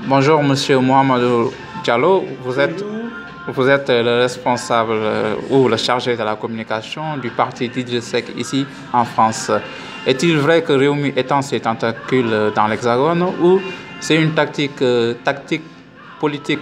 Bonjour, Monsieur Mohamedou Diallo. Bonjour. Vous êtes le responsable ou le chargé de la communication du parti d'Idriss Seck ici en France. Est-il vrai que Rewmi étend ses tentacules dans l'Hexagone ou c'est une tactique politique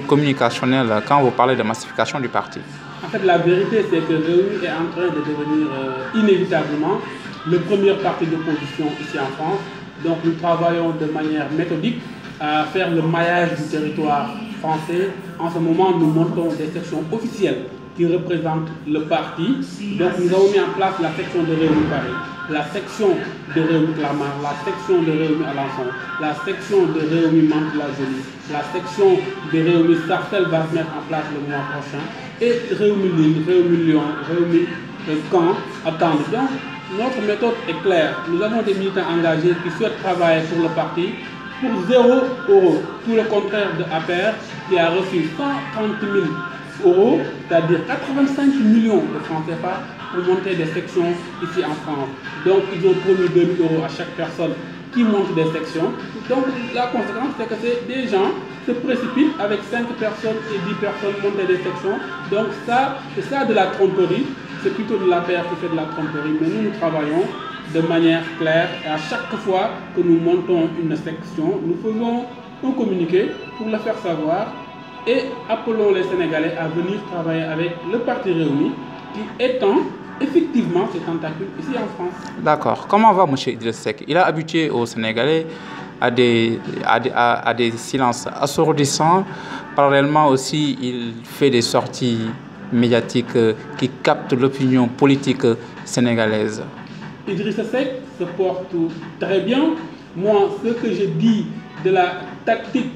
communicationnelle quand vous parlez de massification du parti? En fait, la vérité, c'est que Rewmi est en train de devenir inévitablement le premier parti d'opposition ici en France. Donc nous travaillons de manière méthodique à faire le maillage du territoire français. En ce moment, nous montons des sections officielles qui représentent le parti. Donc nous avons mis en place la section de Rewmi Paris, la section de Rewmi Clamart, la section de Rewmi Alençon, la section de Rewmi Mantes-la-Jolie, la section de Rewmi Sarcelles va se mettre en place le mois prochain, et Rewmi Lille, Rewmi Lyon, Rewmi Caen attendent. Donc notre méthode est claire. Nous avons des militants engagés qui souhaitent travailler pour le parti pour 0 €. Tout le contraire de APR qui a reçu 130 000 €, c'est-à-dire 85 millions de francs CFA pour monter des sections ici en France. Donc ils ont promis 2 000 € à chaque personne qui monte des sections. Donc la conséquence, c'est que des gens se précipitent avec 5 personnes et 10 personnes monter des sections. Donc ça, c'est ça de la tromperie. C'est plutôt de l'APR qui fait de la tromperie. Mais nous travaillons de manière claire et à chaque fois que nous montons une section, nous faisons un communiqué pour le faire savoir et appelons les Sénégalais à venir travailler avec le parti Rewmi qui étend effectivement ses tentacules ici en France. D'accord. Comment va M. Idriss Seck? Il a habitué aux Sénégalais à des silences assourdissants. Parallèlement aussi, il fait des sorties médiatiques qui captent l'opinion politique sénégalaise. Idriss Seck se porte très bien. Moi, ce que je dis de la tactique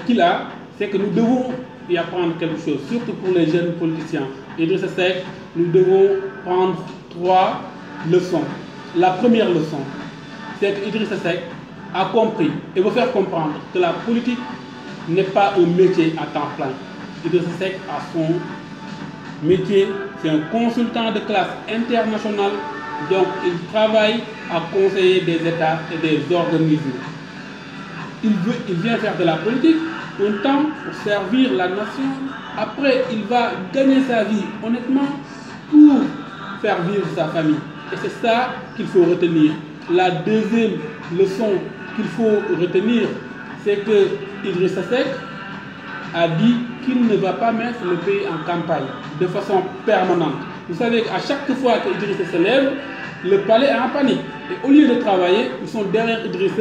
qu'il a, c'est que nous devons y apprendre quelque chose, surtout pour les jeunes politiciens. Idriss Seck, nous devons prendre 3 leçons. La première leçon, c'est qu'Idriss Seck a compris et veut faire comprendre que la politique n'est pas un métier à temps plein. Idriss Seck a son métier, c'est un consultant de classe internationale. Donc il travaille à conseiller des États et des organismes. Il vient faire de la politique un temps pour servir la nation. Après, il va gagner sa vie honnêtement pour faire vivre sa famille. Et c'est ça qu'il faut retenir. La deuxième leçon qu'il faut retenir, c'est que Idriss Seck a dit qu'il ne va pas mettre le pays en campagne de façon permanente. Vous savez qu'à chaque fois que Idriss se lève, le palais est en panique. Et au lieu de travailler, ils sont derrière Idriss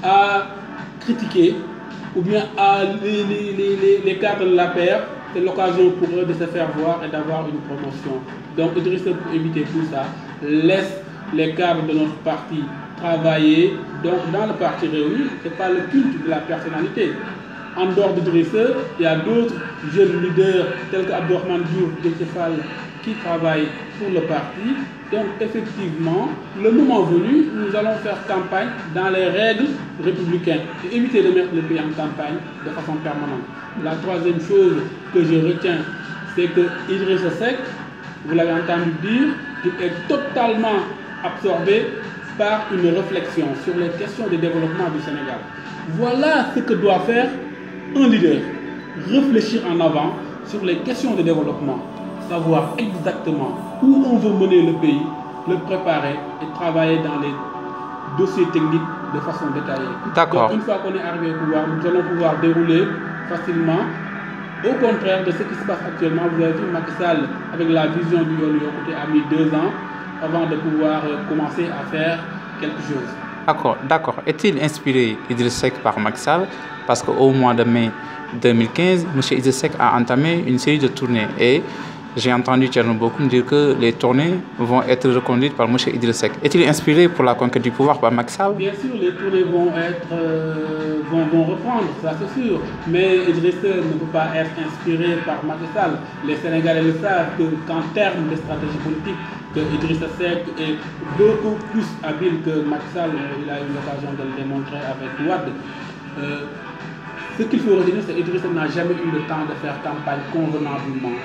à critiquer ou bien à les cadres de l'APR. C'est l'occasion pour eux de se faire voir et d'avoir une promotion. Donc Idriss, pour éviter tout ça, laisse les cadres de notre parti travailler. Donc dans le parti Rewmi, ce n'est pas le culte de la personnalité. En dehors d'Idriss, il y a d'autres jeunes leaders tels qu'Abdourahmane Diouf, Déthié Fall, qui travaillent pour le parti. Donc effectivement, le moment venu, nous allons faire campagne dans les règles républicaines et éviter de mettre le pays en campagne de façon permanente. La troisième chose que je retiens, c'est que Idriss Seck, vous l'avez entendu dire, il est totalement absorbé par une réflexion sur les questions de développement du Sénégal. Voilà ce que doit faire un leader, réfléchir en avant sur les questions de développement, savoir exactement où on veut mener le pays, le préparer et travailler dans les dossiers techniques de façon détaillée. D'accord. Donc une fois qu'on est arrivé au pouvoir, nous allons pouvoir dérouler facilement. Au contraire de ce qui se passe actuellement, vous avez vu Macky Sall avec la vision du Yolu Yokuté a mis 2 ans avant de pouvoir commencer à faire quelque chose. D'accord. Est-il inspiré Idriss Seck par Macky Sall? Parce qu'au mois de mai 2015, M. Idriss Seck a entamé une série de tournées et j'ai entendu Thierno Bocoum dire que les tournées vont être reconduites par M. Idriss Seck. Est-il inspiré pour la conquête du pouvoir par Macky Sall? Bien sûr, les tournées vont reprendre, ça c'est sûr. Mais Idriss ne peut pas être inspiré par Macky Sall. Les Sénégalais le savent qu'en termes de stratégie politique, que Idriss Seck est beaucoup plus habile que Macky Sall. Il a eu l'occasion de le démontrer avec Wade. Ce qu'il faut retenir, c'est qu'Idriss n'a jamais eu le temps de faire campagne convenablement.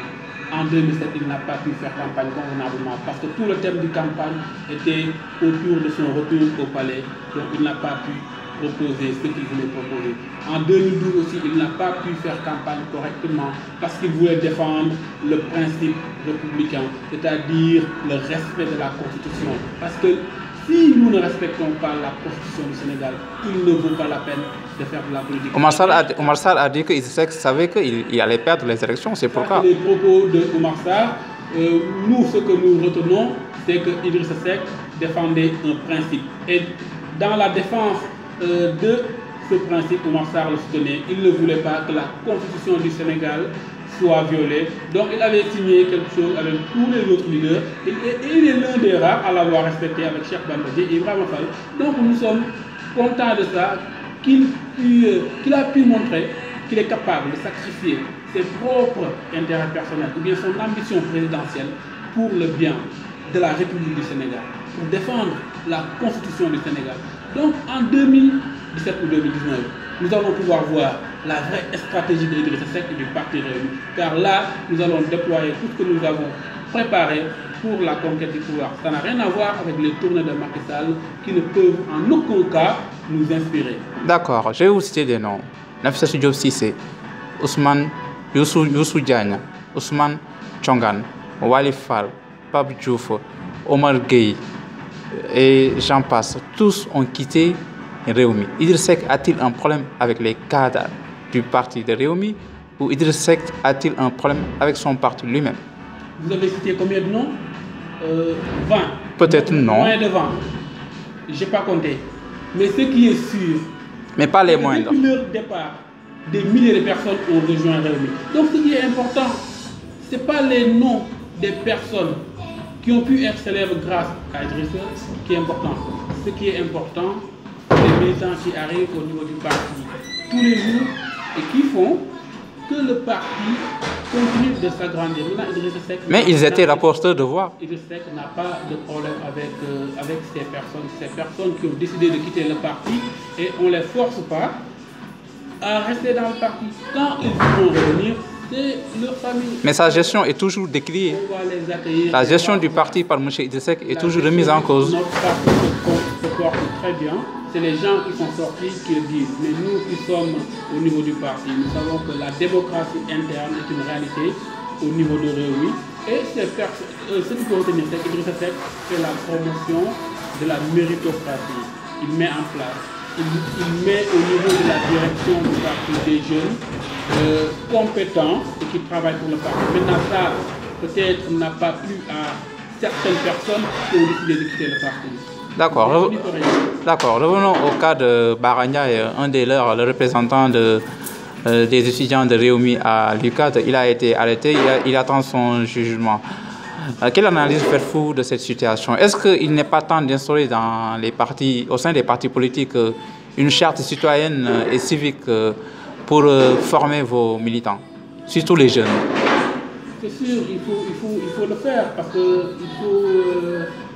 En 2007, il n'a pas pu faire campagne convenablement parce que tout le thème de campagne était autour de son retour au palais. Donc il n'a pas pu proposer ce qu'il voulait proposer. En 2012 aussi, il n'a pas pu faire campagne correctement parce qu'il voulait défendre le principe républicain, c'est-à-dire le respect de la Constitution. Parce que si nous ne respectons pas la Constitution du Sénégal, il ne vaut pas la peine de faire de la politique. Omar Sarr a dit qu'il savait qu'il allait perdre les élections, c'est pourquoi. Les propos de Omar Sarr, nous, ce que nous retenons, c'est que Idrissa Seck défendait un principe. Et dans la défense de ce principe, Omar Sarr le soutenait. Il ne voulait pas que la Constitution du Sénégal soit violée. Donc il avait signé quelque chose avec tous les autres leaders. Et il est l'un des rares à l'avoir respecté avec Cheikh Bamba Dièye et Ibrahima Fall. Donc nous sommes contents de ça, qu'il a pu montrer qu'il est capable de sacrifier ses propres intérêts personnels ou bien son ambition présidentielle pour le bien de la République du Sénégal, pour défendre la Constitution du Sénégal. Donc en 2017 ou 2019, nous allons pouvoir voir la vraie stratégie de Idrissa Seck et du Parti Rewmi. Car là, nous allons déployer tout ce que nous avons préparé pour la conquête du pouvoir. Ça n'a rien à voir avec les tournées de Macky Sall qui ne peuvent en aucun cas nous inspirer. D'accord, je vais vous citer des noms. Nafissatou Diop Cissé, Ousmane Youssou Diagne, Ousmane Thiongan, Wali Fall, Pape Diouf, Omar Gueye et j'en passe. Tous ont quitté Rewmi. Idrissa Seck a-t-il un problème avec les cadres du parti de Rewmi ou Idrissa Seck a-t-il un problème avec son parti lui-même? Vous avez cité combien de noms 20. Peut-être non. Moins de 20. Je n'ai pas compté. Mais ce qui est sûr, mais pas les moindres. Depuis leur départ, des milliers de personnes ont rejoint Rewmi. Donc ce qui est important, ce n'est pas les noms des personnes qui ont pu être célèbres grâce à Idrissa qui est important. Ce qui est important, c'est les militants qui arrivent au niveau du parti tous les jours et qui font que le parti continue de s'agrandir. Mais ils étaient rapporteurs de voix. Idrissa Seck n'a pas de problème avec ces personnes qui ont décidé de quitter le parti et on ne les force pas à rester dans le parti. Quand ils vont revenir, c'est leur famille. Mais sa gestion est toujours décriée. On va les accueillir. La gestion du parti par M. Idrissa Seck est toujours remise en cause. Notre parti se porte très bien. C'est les gens qui sont sortis qui le disent. Mais nous qui sommes au niveau du parti, nous savons que la démocratie interne est une réalité au niveau de Rewmi. Et ce qu'il faut retenir, c'est qu'Idrissa Seck fait la promotion de la méritocratie. Il met en place, il met au niveau de la direction du parti des jeunes compétents et qui travaillent pour le parti. Maintenant, ça, peut-être, n'a pas plu à certaines personnes qui ont décidé de quitter le parti. D'accord. D'accord. Revenons au cas de Bara Ndiaye, un des leurs, le représentant des étudiants de Rewmi à l'UCAD. Il a été arrêté, il attend son jugement. Quelle analyse faites-vous de cette situation? Est-ce qu'il n'est pas temps d'instaurer au sein des partis politiques une charte citoyenne et civique pour former vos militants, surtout les jeunes? C'est sûr, il faut le faire parce qu'il faut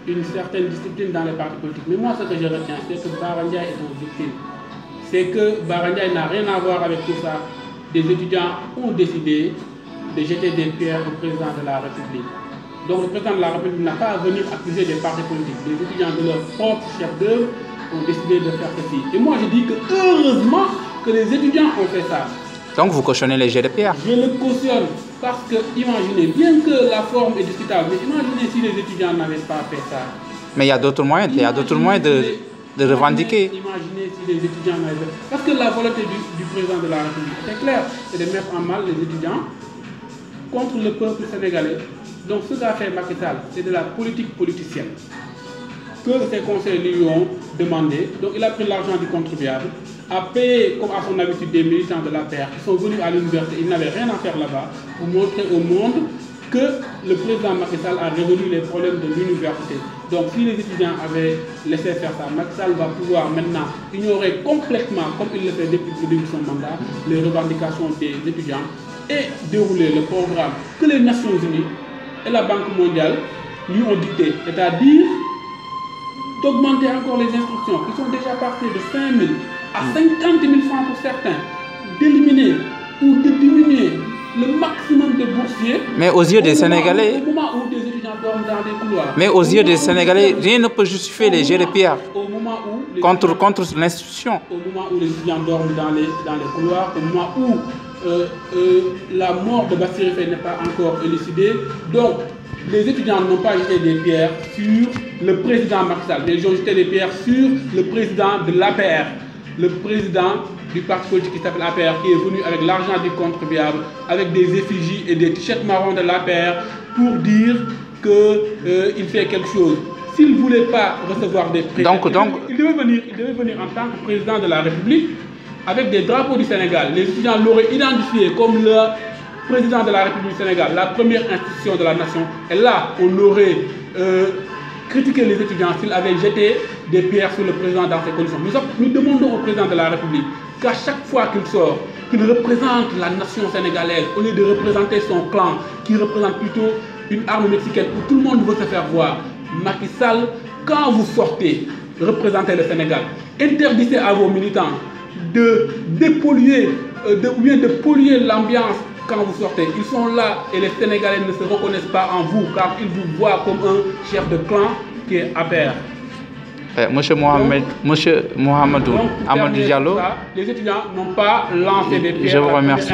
une certaine discipline dans les partis politiques. Mais moi, ce que je retiens, c'est que Bara Ndiaye est une victime. C'est que Bara Ndiaye n'a rien à voir avec tout ça. Des étudiants ont décidé de jeter des pierres au président de la République. Donc le président de la République n'a pas à venir accuser des partis politiques. Les étudiants de leur propre chef d'œuvre ont décidé de faire ceci. Et moi, je dis que heureusement que les étudiants ont fait ça. Donc vous cautionnez les jets de pierre? Je le cautionne parce que, imaginez, bien que la forme est discutable, mais imaginez si les étudiants n'avaient pas fait ça. Mais il y a d'autres moyens, de revendiquer. Imaginez si les étudiants n'avaient pas fait. Parce que la volonté du président de la République, c'est clair, c'est de mettre en mal les étudiants contre le peuple sénégalais. Donc ce qu'a fait Macky Sall, c'est de la politique politicienne que ses conseils lui ont demandé. Donc il a pris l'argent du contribuable, a payé, comme à son habitude, des militants de la paix qui sont venus à l'université, ils n'avaient rien à faire là-bas, pour montrer au monde que le président Macky Sall a résolu les problèmes de l'université. Donc si les étudiants avaient laissé faire ça, Macky Sall va pouvoir maintenant ignorer complètement, comme il le fait depuis le début de son mandat, les revendications des étudiants et dérouler le programme que les Nations Unies et la Banque mondiale lui ont dicté, c'est-à-dire d'augmenter encore les instructions qui sont déjà passées de 5 000 à 50 000 francs pour certains, d'éliminer ou de diminuer le maximum de boursiers. Mais aux yeux des Sénégalais, au moment où des étudiants dorment dans les couloirs. Mais aux yeux des Sénégalais, rien ne peut justifier les jets de pierre Au moment où contre l'institution. Au moment où les étudiants dorment dans les couloirs, au moment où la mort de Bassirou Faye n'est pas encore élucidée. Donc, les étudiants n'ont pas jeté des pierres sur le président Macky Sall, mais ils ont jeté des pierres sur le président de l'APR, le président du parti politique qui s'appelle APR, qui est venu avec l'argent du contribuable, avec des effigies et des t-shirts marrons de l'APR pour dire qu'il fait quelque chose. S'il ne voulait pas recevoir des prêts, il devait venir en tant que président de la République avec des drapeaux du Sénégal. Les étudiants l'auraient identifié comme le président de la République du Sénégal, la première institution de la nation. Et là, on aurait critiqué les étudiants s'ils avaient jeté des pierres sur le président dans ces conditions. Nous demandons au président de la République qu'à chaque fois qu'il sort, qu'il représente la nation sénégalaise, au lieu de représenter son clan, qui représente plutôt une arme mexicaine où tout le monde veut se faire voir. Macky Sall, quand vous sortez, représentez le Sénégal. Interdisez à vos militants de dépolluer, de polluer l'ambiance quand vous sortez. Ils sont là et les Sénégalais ne se reconnaissent pas en vous car ils vous voient comme un chef de clan qui est APR. Monsieur Mohamedou Amadou Diallo, les étudiants n'ont pas lancé des pierres. Je vous remercie.